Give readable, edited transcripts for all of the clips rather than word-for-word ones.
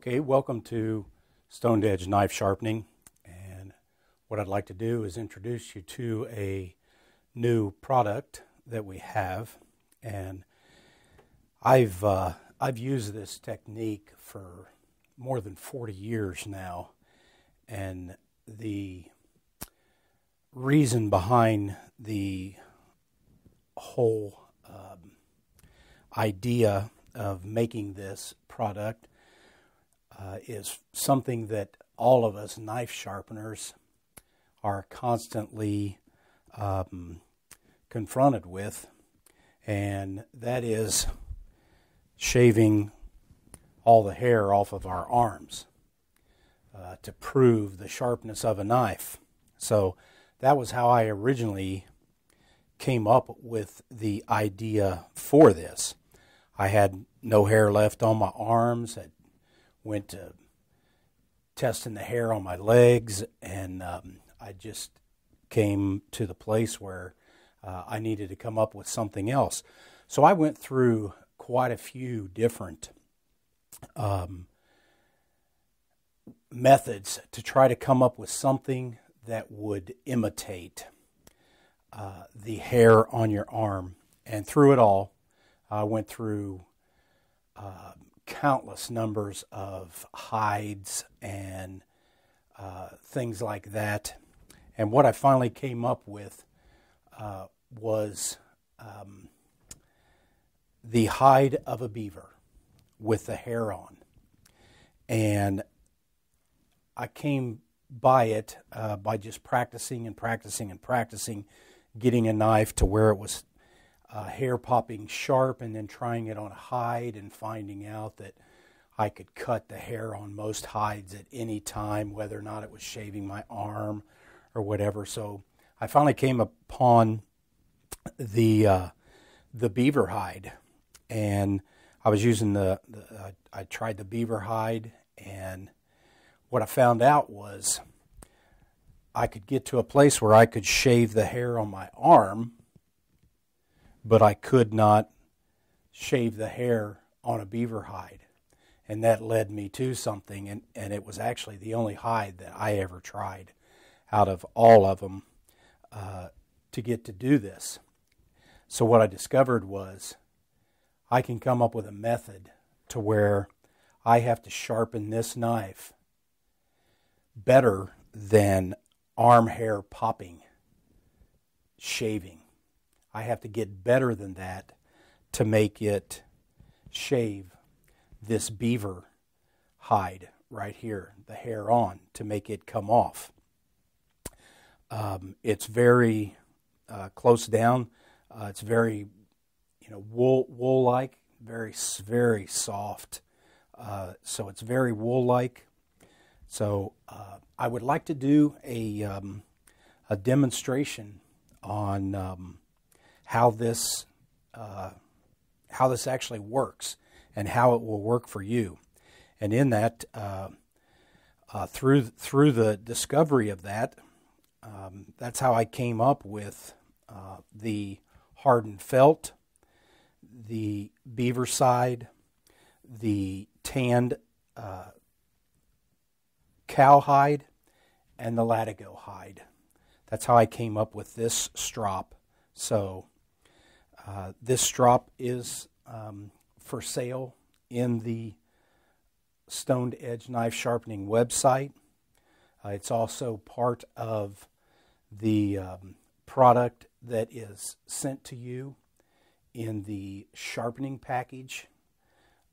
Okay, welcome to Stone Edge Knife Sharpening, and what I'd like to do is introduce you to a new product that we have. And I've used this technique for more than 40 years now, and the reason behind the whole idea of making this product is something that all of us knife sharpeners are constantly confronted with, and that is shaving all the hair off of our arms to prove the sharpness of a knife. So that was how I originally came up with the idea for this. I had no hair left on my arms. I went to testing the hair on my legs, and I just came to the place where I needed to come up with something else. So I went through quite a few different methods to try to come up with something that would imitate the hair on your arm. And through it all, I went through countless numbers of hides and things like that. And what I finally came up with was the hide of a beaver with the hair on. And I came by it by just practicing and practicing and practicing, getting a knife to where it was hair popping sharp, and then trying it on a hide and finding out that I could cut the hair on most hides at any time, whether or not it was shaving my arm or whatever. So I finally came upon the beaver hide, and I was using I tried the beaver hide, and what I found out was I could get to a place where I could shave the hair on my arm, but I could not shave the hair on a beaver hide. And that led me to something, and it was actually the only hide that I ever tried out of all of them to get to do this. So what I discovered was I can come up with a method to where I have to sharpen this knife better than arm hair popping shaving. I have to get better than that to make it shave this beaver hide right here, the hair on, to make it come off. It's very close down. It's very, wool-like, very soft. So it's very wool-like. So I would like to do a demonstration on how this actually works and how it will work for you. And in that, through the discovery of that, that's how I came up with the hardened felt, the beaver side, the tanned cowhide, and the latigo hide. That's how I came up with this strop. So this strop is for sale in the Stone Edge Knife Sharpening website. It's also part of the product that is sent to you in the sharpening package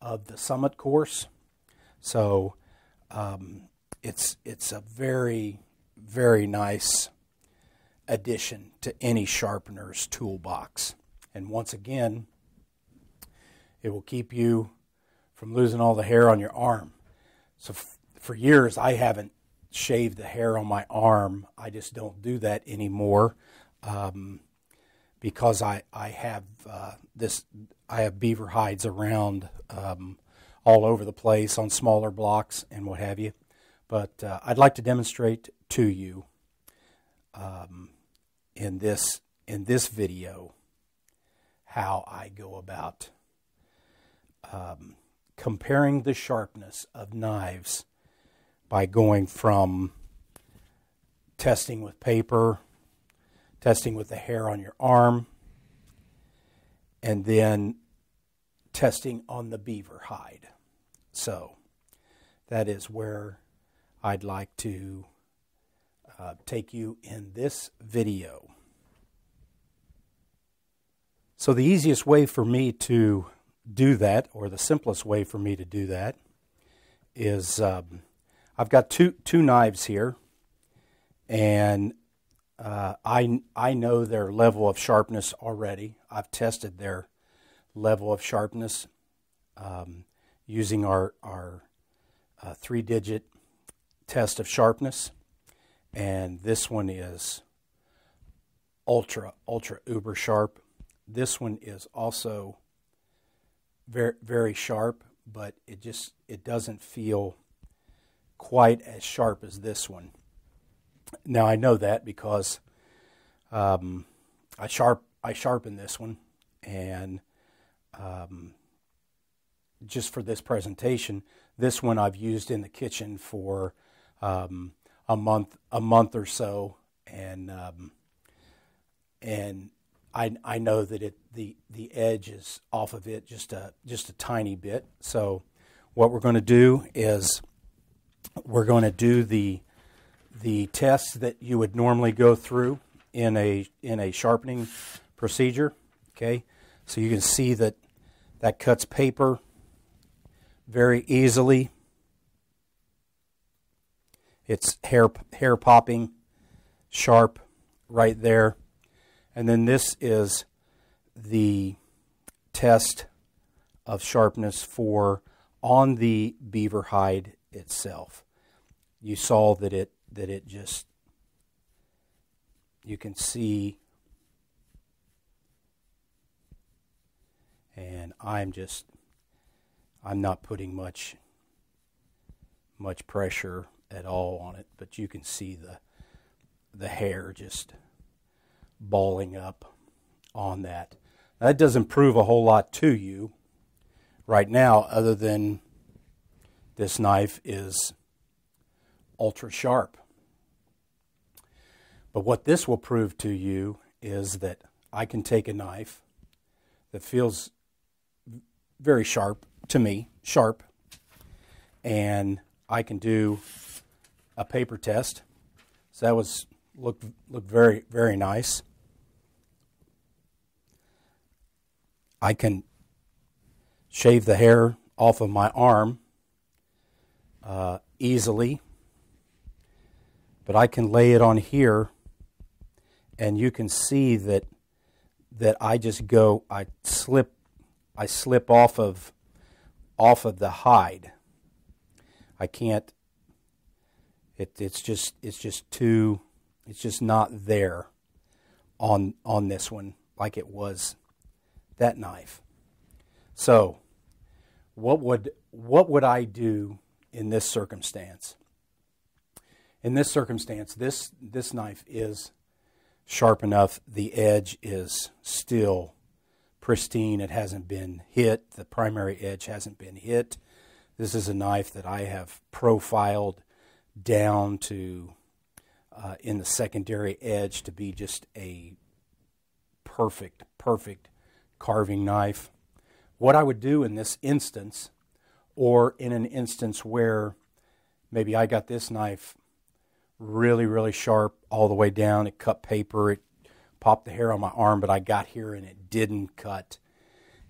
of the Summit course. So it's a very, very nice addition to any sharpener's toolbox. And once again, it will keep you from losing all the hair on your arm. So for years, I haven't shaved the hair on my arm. I just don't do that anymore because I have beaver hides around all over the place on smaller blocks and what have you. But I'd like to demonstrate to you in this video how I go about comparing the sharpness of knives by going from testing with paper, testing with the hair on your arm, and then testing on the beaver hide. So that is where I'd like to take you in this video. So the easiest way for me to do that, or the simplest way for me to do that, is I've got two knives here, and I know their level of sharpness already. I've tested their level of sharpness using our 3-digit test of sharpness, and this one is ultra uber sharp. This one is also very, very sharp, but it doesn't feel quite as sharp as this one. Now I know that because I sharpen this one, and just for this presentation, this one I've used in the kitchen for a month or so, and I know that the edge is off of it just a tiny bit. So what we're going to do is we're going to do the tests that you would normally go through in a sharpening procedure. Okay, so you can see that cuts paper very easily. It's hair popping sharp right there. And then this is the test of sharpness for on the beaver hide itself. You saw that it just, you can see, and I'm not putting much pressure at all on it, but you can see the hair just balling up on that. Now, that doesn't prove a whole lot to you right now, other than this knife is ultra sharp. But what this will prove to you is that I can take a knife that feels very sharp to me, and I can do a paper test. So that looked very, very nice. I can shave the hair off of my arm easily, but I can lay it on here, and you can see that I just go, I slip off of the hide. I can't. It's just not there on this one like it was that knife. So what would I do in this circumstance? In this circumstance, this knife is sharp enough. The edge is still pristine. It hasn't been hit. The primary edge hasn't been hit. This is a knife that I have profiled down to in the secondary edge to be just a perfect carving knife. What I would do in this instance, or in an instance where maybe I got this knife really sharp all the way down, it cut paper, it popped the hair on my arm, but I got here and it didn't cut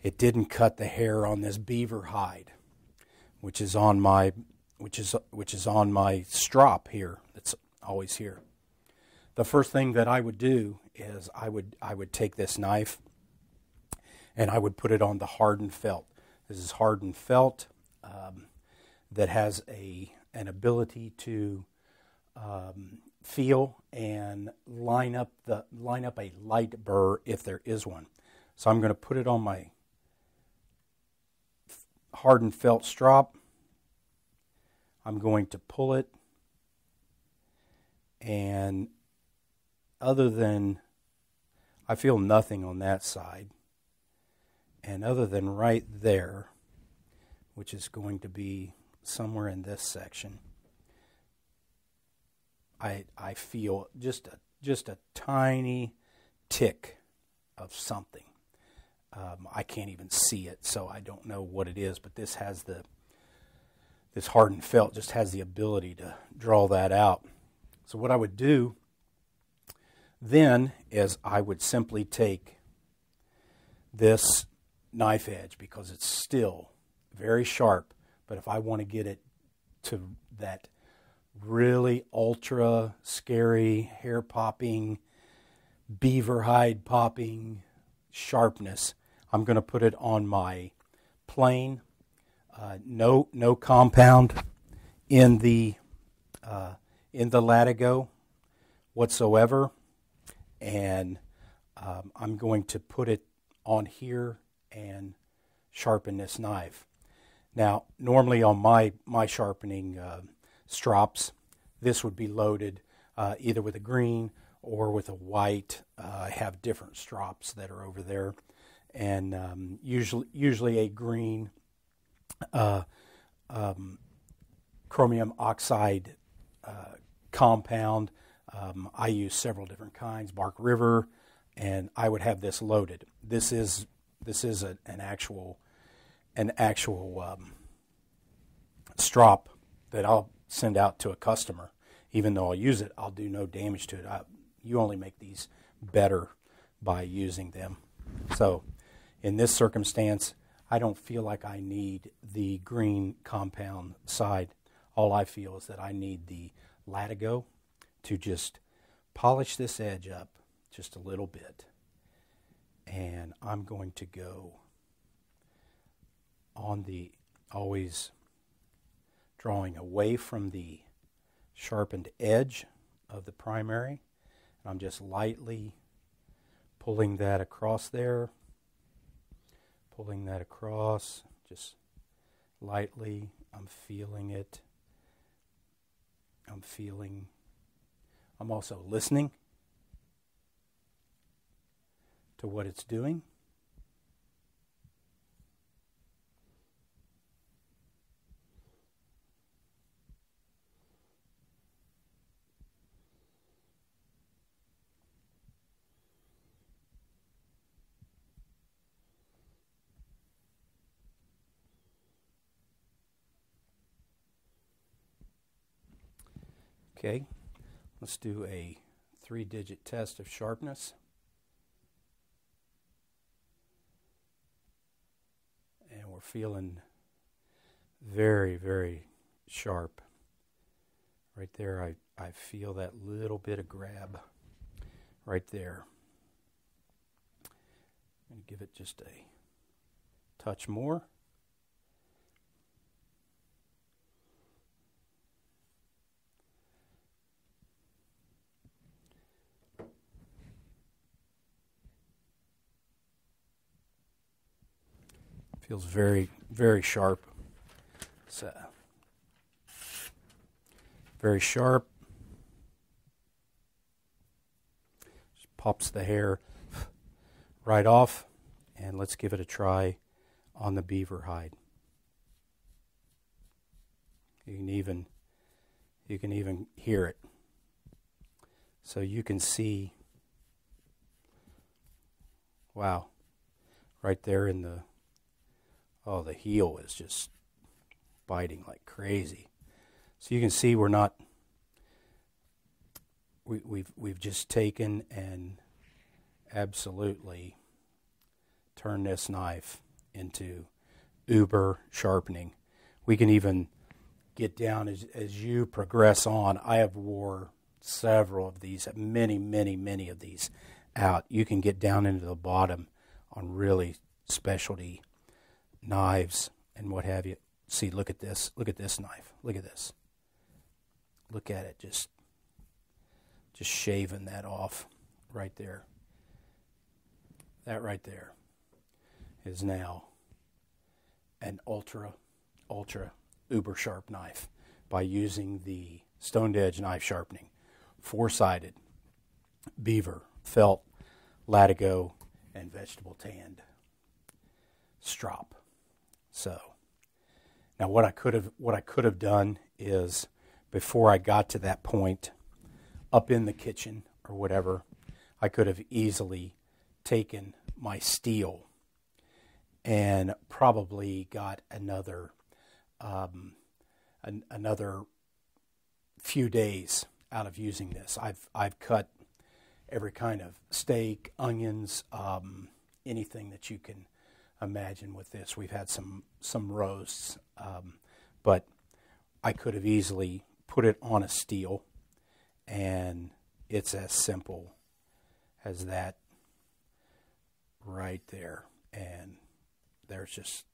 the hair on this beaver hide, which is on my strop here. That's always here. The first thing that I would do is I would take this knife and I would put it on the hardened felt. This is hardened felt that has an ability to feel and line up a light burr if there is one. So I'm going to put it on my hardened felt strop. I'm going to pull it, and other than, I feel nothing on that side, and other than right there which is going to be somewhere in this section, I feel just a tiny tick of something. I can't even see it, so I don't know what it is, but this hardened felt just has the ability to draw that out. So what I would do then is I would simply take this knife edge, because it's still very sharp, but if I want to get it to that really ultra scary, hair popping, beaver hide popping sharpness, I'm going to put it on my plane, no compound in the latigo whatsoever, and I'm going to put it on here and sharpen this knife. Now, normally on my sharpening strops, this would be loaded either with a green or with a white. I have different strops that are over there, and usually a green chromium oxide compound. I use several different kinds, Bark River, and I would have this loaded. This is an actual strop that I'll send out to a customer. Even though I'll use it, I'll do no damage to it. You only make these better by using them. So in this circumstance, I don't feel like I need the green compound side. All I feel is that I need the latigo to just polish this edge up just a little bit. And I'm going to go on the, always drawing away from the sharpened edge of the primary. And I'm just lightly pulling that across there, pulling that across, just lightly. I'm feeling it. I'm also listening to what it's doing. Okay, let's do a 3-digit test of sharpness. And we're feeling very, very sharp. Right there, I feel that little bit of grab right there. I'm going to give it just a touch more. Feels very, very sharp. It's very sharp. Just pops the hair right off. And let's give it a try on the beaver hide. You can even hear it. So you can see, wow, right there in the, oh, the heel is just biting like crazy. So you can see we're not, we've just taken and absolutely turned this knife into uber sharpening. We can even get down as you progress on. I have wore several of these, many of these out. You can get down into the bottom on really specialty knives and what have you. See, look at this knife. Look at this. Look at it, just shaving that off right there. That right there is now an ultra uber sharp knife by using the stoned edge knife sharpening, 4-sided beaver, felt, latigo, and vegetable tanned strop. So Now, what I could have done is, before I got to that point, up in the kitchen or whatever, I could have easily taken my steel and probably got another few days out of using this. I've cut every kind of steak, onions, anything that you can imagine with this. We've had some roasts, but I could have easily put it on a steel, and it's as simple as that right there. And there's just,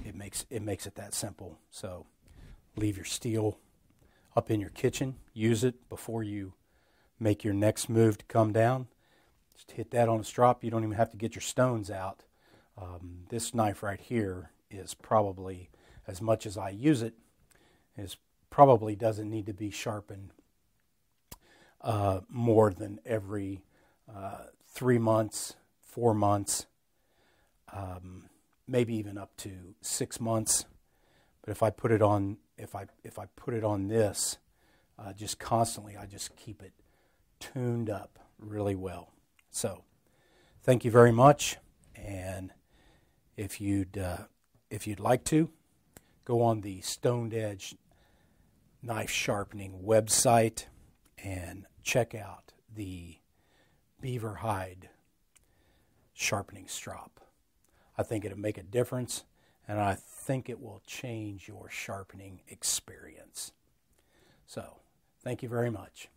it makes it that simple. So leave your steel up in your kitchen. Use it before you make your next move to come down. Just hit that on a strop. You don't even have to get your stones out. This knife right here is probably, as much as I use it, is probably doesn't need to be sharpened more than every 3 months, 4 months, maybe even up to 6 months. But if I put it on, if I put it on this just constantly, I just keep it tuned up really well. So, thank you very much. And if you'd like to, go on the Stoned Edge Knife Sharpening website and check out the Beaver Hide sharpening strop. I think it'll make a difference, and I think it will change your sharpening experience. So, thank you very much.